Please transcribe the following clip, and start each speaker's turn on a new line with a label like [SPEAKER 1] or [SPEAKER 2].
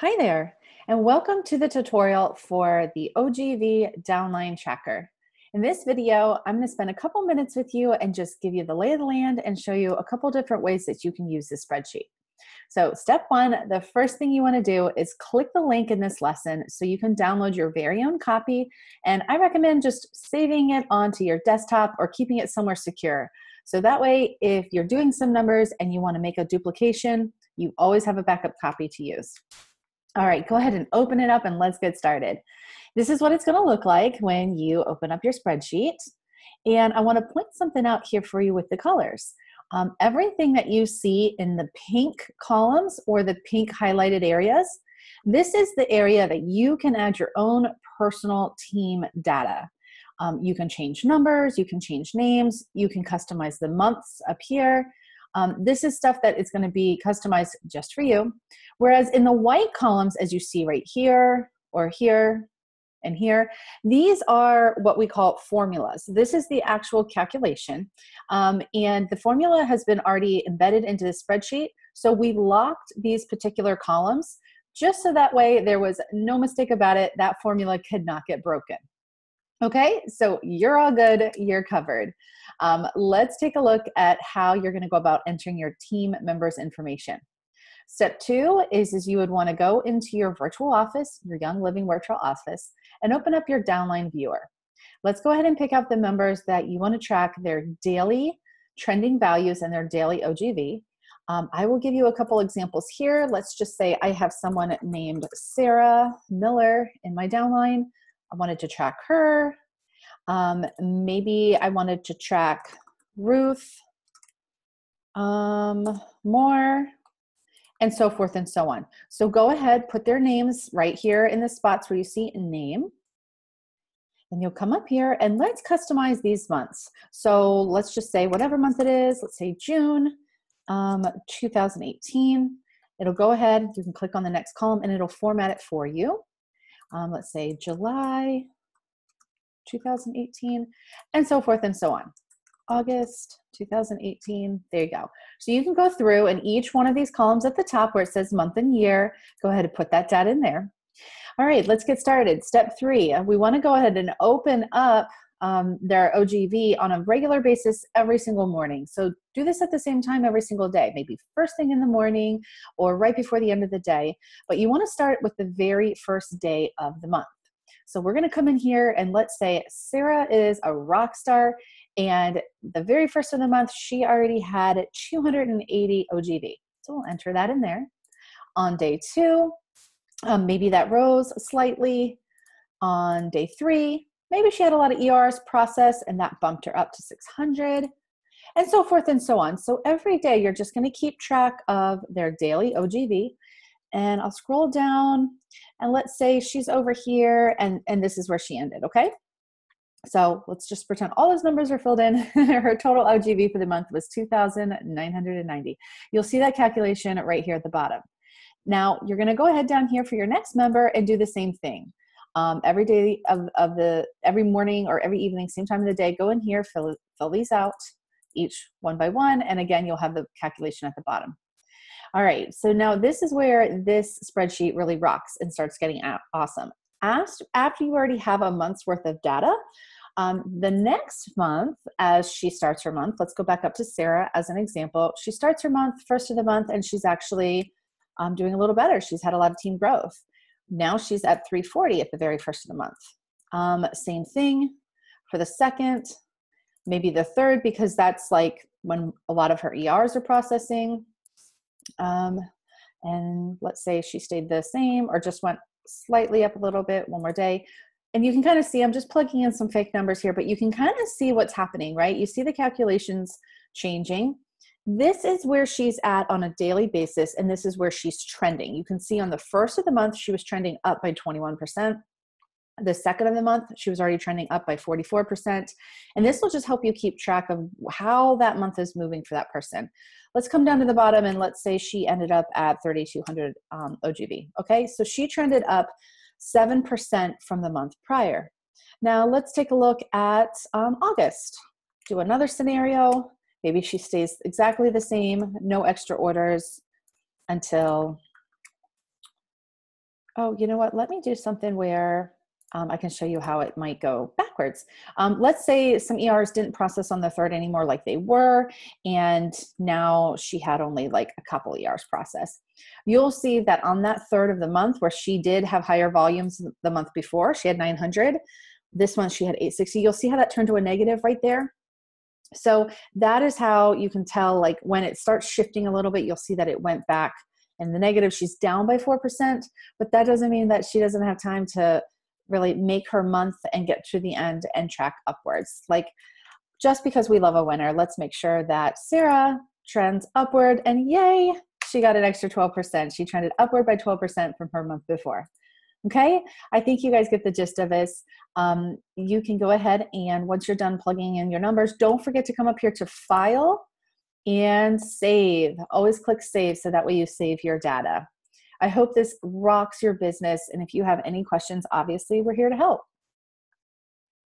[SPEAKER 1] Hi there, and welcome to the tutorial for the OGV downline tracker. In this video, I'm going to spend a couple minutes with you and just give you the lay of the land and show you a couple different ways that you can use this spreadsheet. So step one, the first thing you want to do is click the link in this lesson so you can download your very own copy. And I recommend just saving it onto your desktop or keeping it somewhere secure. So that way, if you're doing some numbers and you want to make a duplication, you always have a backup copy to use. All right, go ahead and open it up and let's get started. This is what it's going to look like when you open up your spreadsheet. And I want to point something out here for you with the colors. Everything that you see in the pink columns or the pink highlighted areas, this is the area that you can add your own personal team data. You can change numbers, you can change names, you can customize the months up here. This is stuff that is going to be customized just for you. Whereas in the white columns, as you see right here or here and here, these are what we call formulas. This is the actual calculation. And the formula has been already embedded into the spreadsheet. So we locked these particular columns just so that way there was no mistake about it. That formula could not get broken. Okay, so you're all good, you're covered. Let's take a look at how you're gonna go about entering your team members' information. Step two is you would wanna go into your virtual office, your Young Living virtual office, and open up your downline viewer. Let's go ahead and pick out the members that you wanna track their daily trending values and their daily OGV. I will give you a couple examples here. Let's just say I have someone named Sarah Miller in my downline. I wanted to track her. Maybe I wanted to track Ruth more, and so forth and so on. So go ahead, put their names right here in the spots where you see a name. And you'll come up here and let's customize these months. So let's just say whatever month it is, let's say June 2018. It'll go ahead, you can click on the next column and it'll format it for you. Let's say July 2018, and so forth and so on. August 2018, there you go. So you can go through and each one of these columns at the top where it says month and year, go ahead and put that data in there. All right, let's get started. Step three, we want to go ahead and open up their OGV on a regular basis every single morning. So do this at the same time every single day, maybe first thing in the morning or right before the end of the day. But you want to start with the very first day of the month. So we're going to come in here and let's say Sarah is a rock star and the very first of the month, she already had 280 OGV. So we'll enter that in there. On day two, maybe that rose slightly. On day three, maybe she had a lot of ERs processed and that bumped her up to 600 and so forth and so on. So every day you're just going to keep track of their daily OGV. And I'll scroll down and let's say she's over here and this is where she ended, okay? So let's just pretend all those numbers are filled in. Her total OGV for the month was 2,990. You'll see that calculation right here at the bottom. Now you're gonna go ahead down here for your next member and do the same thing. Every day every morning or every evening, same time of the day, go in here, fill these out, each one by one, and again, you'll have the calculation at the bottom. All right, so now this is where this spreadsheet really rocks and starts getting awesome. After you already have a month's worth of data, the next month, as she starts her month, let's go back up to Sarah as an example. She starts her month, first of the month, and she's actually doing a little better. She's had a lot of team growth. Now she's at 340 at the very first of the month. Same thing for the second, maybe the third, because that's like when a lot of her ERs are processing. And let's say she stayed the same or just went slightly up a little bit one more day. And you can kind of see, I'm just plugging in some fake numbers here, but you can kind of see what's happening, right? You see the calculations changing. This is where she's at on a daily basis, and this is where she's trending. You can see on the first of the month, she was trending up by 21%. The second of the month, she was already trending up by 44%. And this will just help you keep track of how that month is moving for that person. Let's come down to the bottom and let's say she ended up at 3,200 OGV. Okay, so she trended up 7% from the month prior. Now let's take a look at August. Do another scenario. Maybe she stays exactly the same, no extra orders until Oh, you know what? Let me do something where I can show you how it might go backwards. Let's say some ERs didn't process on the third anymore like they were, and now she had only like a couple ERs process. You'll see that on that third of the month where she did have higher volumes the month before, she had 900. This month she had 860. You'll see how that turned to a negative right there. So that is how you can tell, like when it starts shifting a little bit, you'll see that it went back in the negative. She's down by 4%, but that doesn't mean that she doesn't have time to really make her month and get to the end and track upwards. Like just because we love a winner, let's make sure that Sarah trends upward, and yay, she got an extra 12%. She trended upward by 12% from her month before. Okay, I think you guys get the gist of this. You can go ahead and once you're done plugging in your numbers, don't forget to come up here to File and Save. Always click Save so that way you save your data. I hope this rocks your business. And if you have any questions, obviously we're here to help.